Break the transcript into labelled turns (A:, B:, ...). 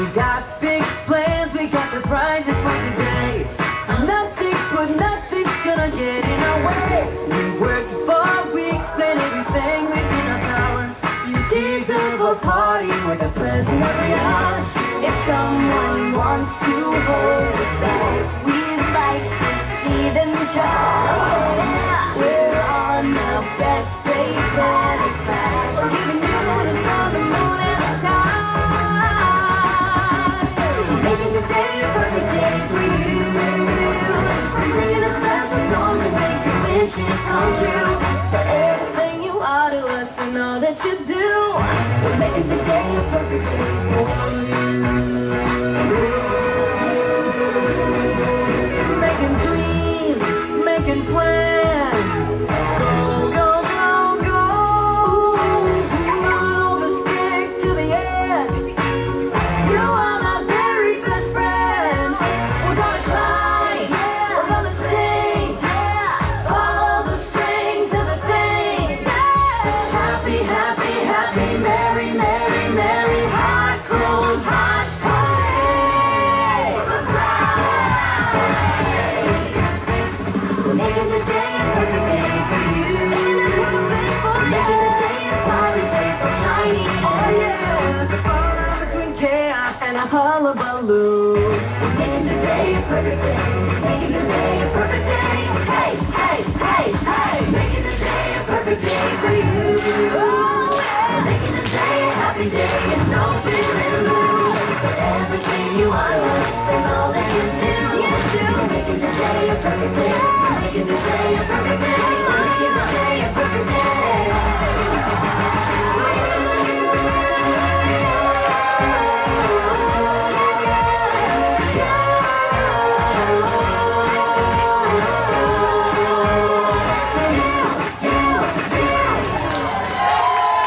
A: We got big plans, we got surprises for today. Nothing but nothing's gonna get in our way. We worked for weeks, plan everything within our power. You deserve a party with a present of yours. If someone wants to hold us back, we'd like to see them try. We're on our best day at a time. We're giving you the sun, the moon, and the sky. Making today a perfect day for you. Singing a special song to make your wishes come true. For everything you are to us and all that you do, we're making today a perfect day for you. Making dreams, making plans. Go, go, go, go. Move the stick to the end. You are my very best friend. We're gonna cry, we're gonna sing. Follow the string to the thing. Happy, happy, happy, merry, merry, merry. Hot, cold, hot party. We're making today a perfect day for you. Making it perfect for you. Making today a smiley face so shiny. Oh yeah, there's a fallout between chaos and a hullabaloo. We're making today a perfect day. Making today a perfect day. Hey, hey, hey, hey. Making today a perfect day for you. Oh yeah, making today a happy day and no feeling blue. For everything you are to us and all that you do. Making today a perfect day. Making today